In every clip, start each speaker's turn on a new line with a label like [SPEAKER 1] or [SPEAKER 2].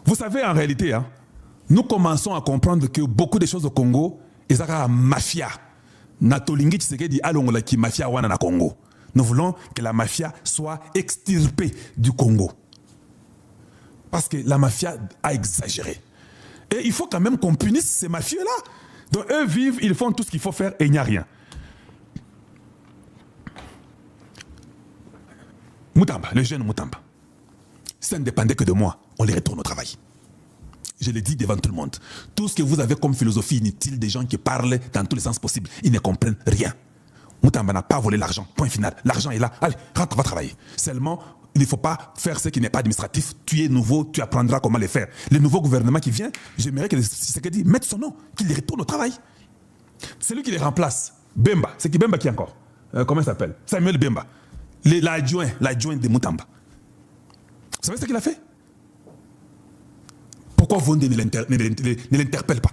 [SPEAKER 1] Vous savez, en réalité, hein, nous commençons à comprendre que beaucoup de choses au Congo, ils ont la mafia. Natolingi Tshisekedi alongola ki mafia wana na Congo. Nous voulons que la mafia soit extirpée du Congo. Parce que la mafia a exagéré. Et il faut quand même qu'on punisse ces mafieux-là. Donc eux vivent, ils font tout ce qu'il faut faire et il n'y a rien. Moutamba, le jeune Moutamba, si ça ne dépendait que de moi, on les retourne au travail. Je le dis devant tout le monde. Tout ce que vous avez comme philosophie inutile, des gens qui parlent dans tous les sens possibles, ils ne comprennent rien. Moutamba n'a pas volé l'argent, point final. L'argent est là, allez, rentre, va travailler. Seulement, il ne faut pas faire ce qui n'est pas administratif. Tu es nouveau, tu apprendras comment le faire. Le nouveau gouvernement qui vient, j'aimerais que Tshisekedi mette son nom, qu'il les retourne au travail. C'est lui qui les remplace. Bemba, c'est qui Bemba qui est encore comment il s'appelle? Samuel Bemba. L'adjoint de Moutamba. Vous savez ce qu'il a fait? Pourquoi Vonde ne l'interpelle pas?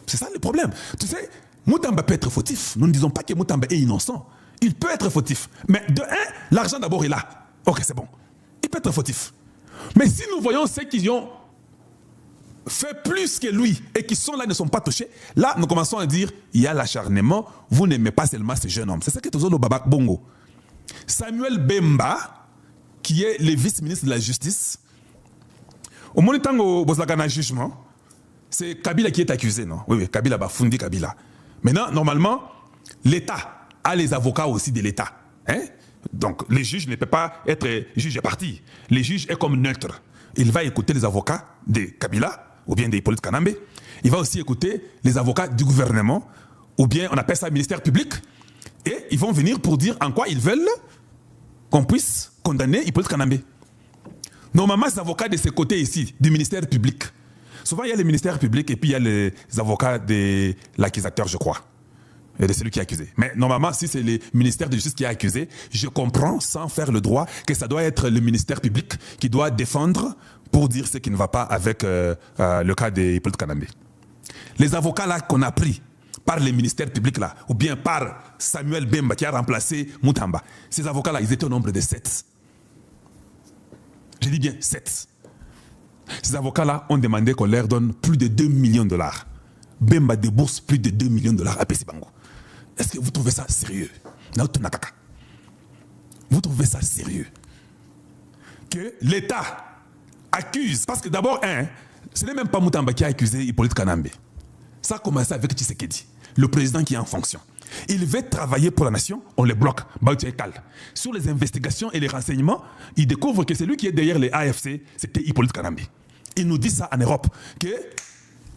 [SPEAKER 1] C'est ça le problème. Tu sais, Moutamba peut être fautif. Nous ne disons pas que Moutamba est innocent. Il peut être fautif. Mais de un, l'argent d'abord est là. Ok, c'est bon. Il peut être fautif. Mais si nous voyons ceux qui ont fait plus que lui et qui sont là, ne sont pas touchés, là, nous commençons à dire, il y a l'acharnement, vous n'aimez pas seulement ce jeune homme. C'est ça que nous avons au Baba Bongo. Samuel Bemba, qui est le vice-ministre de la Justice, au moment où vous avez un jugement, c'est Kabila qui est accusé, non? Oui, Kabila va fonder Kabila. Maintenant, normalement, l'État a les avocats aussi de l'État. Hein? Donc, les juges ne peuvent pas être juge et parti. Les juges est comme neutre. Il va écouter les avocats de Kabila, ou bien des Hippolyte Kanambe. Il va aussi écouter les avocats du gouvernement, ou bien on appelle ça ministère public. Et ils vont venir pour dire en quoi ils veulent qu'on puisse condamner Hippolyte Kanambe. Normalement, ces avocats de ce côté ici, du ministère public. Souvent, il y a le ministère public et puis il y a les avocats de l'accusateur, je crois. Et de celui qui est accusé. Mais normalement, si c'est le ministère de justice qui est accusé, je comprends, sans faire le droit, que ça doit être le ministère public qui doit défendre pour dire ce qui ne va pas avec le cas de Hippolyte Kanambe. Les avocats là qu'on a pris par les ministères publics là, ou bien par Samuel Bemba qui a remplacé Moutamba, ces avocats là, ils étaient au nombre de 7. Je dis bien 7. Ces avocats-là ont demandé qu'on leur donne plus de 2 millions de dollars. Bemba débourse plus de 2 millions de dollars à Pessi Bango. Est-ce que vous trouvez ça sérieux? Vous trouvez ça sérieux? Que l'État accuse, parce que d'abord, ce n'est même pas Moutamba qui a accusé Hippolyte Kanambe. Ça a commencé avec Tshisekedi, le président qui est en fonction. Il veut travailler pour la nation, on le bloque. Sur les investigations et les renseignements, il découvre que celui qui est derrière les AFC, c'était Hippolyte Kanambe. Il nous dit ça en Europe, que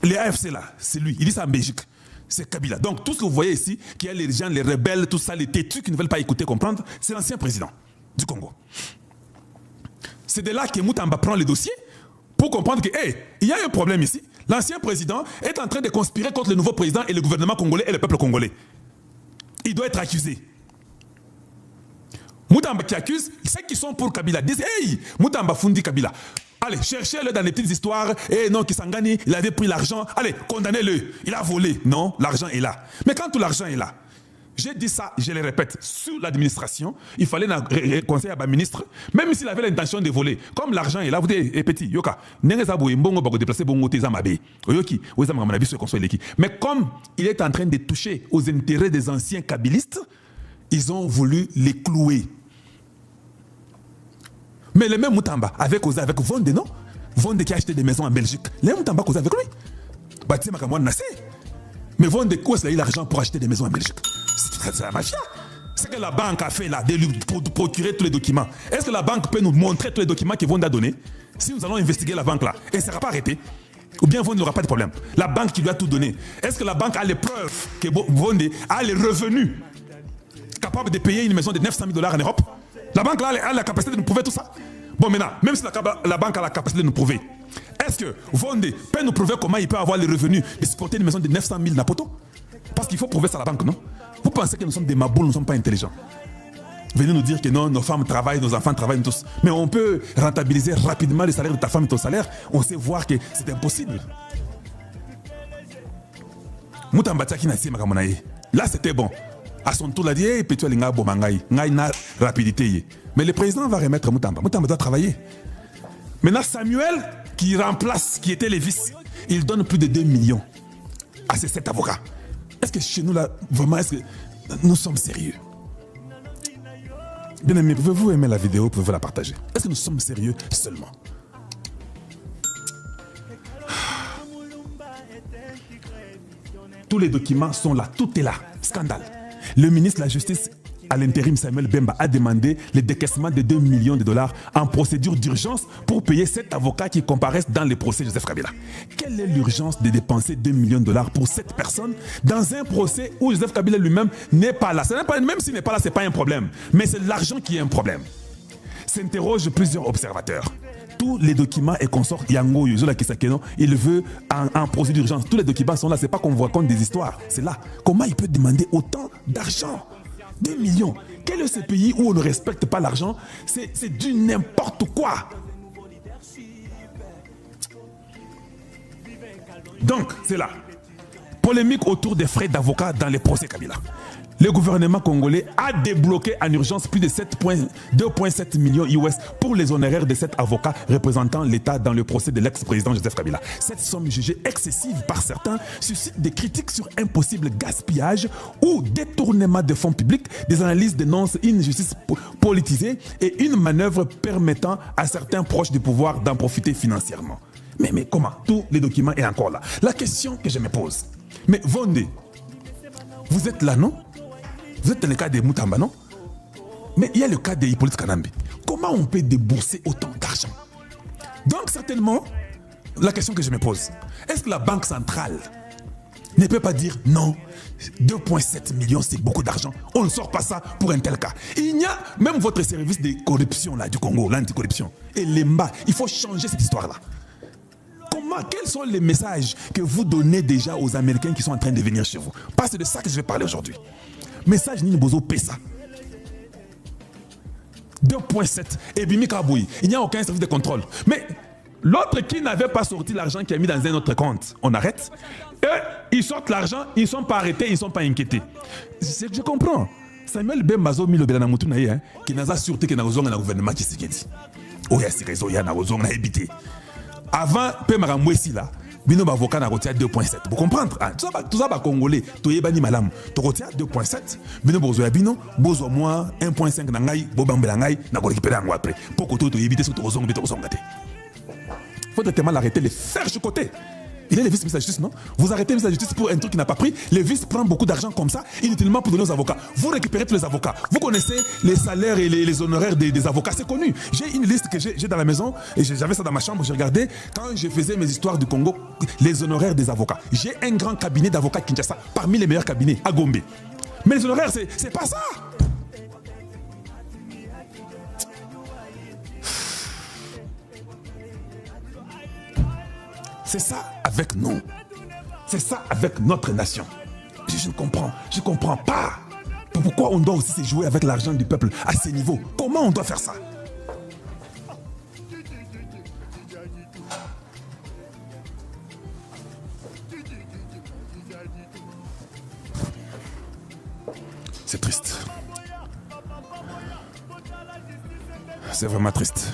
[SPEAKER 1] les AFC là, c'est lui. Il dit ça en Belgique, c'est Kabila. Donc tout ce que vous voyez ici, qu'il y a les gens, les rebelles, tout ça, les têtus qui ne veulent pas écouter, comprendre, c'est l'ancien président du Congo. C'est de là que Moutamba prend le dossier pour comprendre que, il y a un problème ici. L'ancien président est en train de conspirer contre le nouveau président et le gouvernement congolais et le peuple congolais. Il doit être accusé. Moutamba qui accuse, ceux qui sont pour Kabila disent, hey, Moutamba fundi Kabila. Allez, cherchez-le dans les petites histoires. Non, Kisangani, il avait pris l'argent. Allez, condamnez-le. Il a volé. Non, l'argent est là. Mais quand tout l'argent est là, j'ai dit ça, je le répète, sous l'administration, il fallait conseiller à ma ministre, même s'il avait l'intention de voler. Comme l'argent est là, vous dites, petit, yoka, mais comme il est en train de toucher aux intérêts des anciens kabylistes, ils ont voulu les clouer. Mais le même Moutamba, avec Vonde, non? Vonde qui a acheté des maisons en Belgique, le même Moutamba causé avec lui. Mais Vonde, où est-ce qu'il a eu l'argent pour acheter des maisons en Belgique? C'est la mafia. C'est que la banque a fait là, de lui procurer tous les documents. Est-ce que la banque peut nous montrer tous les documents que Vonde a donnés? Si nous allons investiguer la banque là, elle ne sera pas arrêtée. Ou bien Vonde n'aura pas de problème. La banque qui lui a tout donné. Est-ce que la banque a les preuves que Vonde a les revenus capables de payer une maison de 900 000 $ en Europe? La banque là a la capacité de nous prouver tout ça. Bon, maintenant, même si la banque a la capacité de nous prouver, est-ce que Vonde peut nous prouver comment il peut avoir les revenus de supporter une maison de 900 000 Napoto? Parce qu'il faut prouver ça à la banque, non? Vous pensez que nous sommes des maboules, nous ne sommes pas intelligents? Venez nous dire que non, nos femmes travaillent, nos enfants travaillent tous. Mais on peut rentabiliser rapidement le salaire de ta femme et ton salaire. On sait voir que c'est impossible. Là, c'était bon. À son tour, il a dit, hey, petit linga bomangai, ngaïna rapidité. Mais le président va remettre Moutamba. Moutamba doit travailler. Maintenant, Samuel, qui remplace, qui était les vices, il donne plus de 2 millions à ces 7 avocats. Est-ce que chez nous, là, vraiment, est-ce que nous sommes sérieux? Bien aimé, pouvez-vous aimer la vidéo, pouvez-vous la partager? Est-ce que nous sommes sérieux seulement? Tous les documents sont là, tout est là. Scandale. Le ministre de la Justice à l'intérim Samuel Bemba a demandé le décaissement de 2 millions de dollars en procédure d'urgence pour payer 7 avocats qui comparaissent dans les procès Joseph Kabila. Quelle est l'urgence de dépenser 2 millions de dollars pour 7 personnes dans un procès où Joseph Kabila lui-même n'est pas là? Même s'il n'est pas là, ce n'est pas un problème. Mais c'est l'argent qui est un problème. S'interrogent plusieurs observateurs. Tous les documents et consorts, Yango, Yozola Kisakeno, il veut en procédure d'urgence. Tous les documents sont là, ce n'est pas qu'on vous raconte des histoires. C'est là. Comment il peut demander autant d'argent? 2 millions. Quel est ce pays où on ne respecte pas l'argent? C'est du n'importe quoi. Donc, c'est là. Polémique autour des frais d'avocat dans les procès Kabila. Le gouvernement congolais a débloqué en urgence plus de 2,7 millions US pour les honoraires de 7 avocats représentant l'État dans le procès de l'ex-président Joseph Kabila. Cette somme jugée excessive par certains suscite des critiques sur un possible gaspillage ou détournement de fonds publics. Des analyses dénoncent une justice politisée et une manœuvre permettant à certains proches du pouvoir d'en profiter financièrement. Mais comment? Tous les documents sont encore là. La question que je me pose, mais Vondé, vous êtes là, non? Vous êtes dans le cas de Moutamba, non? Mais il y a le cas de Hippolyte Kanambe. Comment on peut débourser autant d'argent? Donc certainement, la question que je me pose, est-ce que la Banque centrale ne peut pas dire non, 2,7 millions c'est beaucoup d'argent, on ne sort pas ça pour un tel cas? Il y a même votre service de corruption là, du Congo, l'anticorruption, et l'EMBA, il faut changer cette histoire-là. Quels sont les messages que vous donnez déjà aux Américains qui sont en train de venir chez vous? Parce que c'est de ça que je vais parler aujourd'hui. Message Nini Bozo Pessa. 2,7. Et Bimi Kaboui. Il n'y a aucun service de contrôle. Mais l'autre qui n'avait pas sorti l'argent qui a mis dans un autre compte, on arrête. Eux, ils sortent l'argent, ils ne sont pas arrêtés, ils ne sont pas inquiétés. Je comprends. Samuel Bembazo Milobela Namutunaye, qui n'a pas sûreté que nous avons un gouvernement qui s'est dit. Oh, il y a ces réseaux, il y a un habité. Avant, Pemara Mouessi là, bino avocat na rotia 2,7. Vous comprenez? Tout ça va congolais, to yebani malam. To rotia 2,7. Bino bozo ya bino, bozo moi 1,5 na ngai, bobambela ngai na ko récupérer ngo après. Pour que to éviter ce to zongo beto zongate. Faut tellement l'arrêter, les faire sur côté. Il est le vice-ministre de la justice, non? Vous arrêtez le ministre de la justice pour un truc qu'il n'a pas pris. Le vice prend beaucoup d'argent comme ça, inutilement pour donner aux avocats. Vous récupérez tous les avocats. Vous connaissez les salaires et les honoraires des avocats, c'est connu. J'ai une liste que j'ai dans la maison, et j'avais ça dans ma chambre, j'ai regardé, quand je faisais mes histoires du Congo, les honoraires des avocats. J'ai un grand cabinet d'avocats Kinshasa, parmi les meilleurs cabinets, à Gombe. Mais les honoraires, c'est pas ça. C'est ça avec nous. C'est ça avec notre nation. Je ne comprends pas. Pourquoi on doit aussi se jouer avec l'argent du peuple à ce niveau? Comment on doit faire ça? C'est triste. C'est vraiment triste.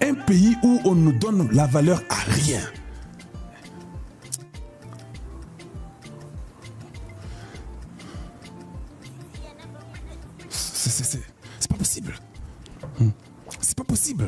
[SPEAKER 1] Un pays où on nous donne la valeur à rien. C'est pas possible. C'est pas possible.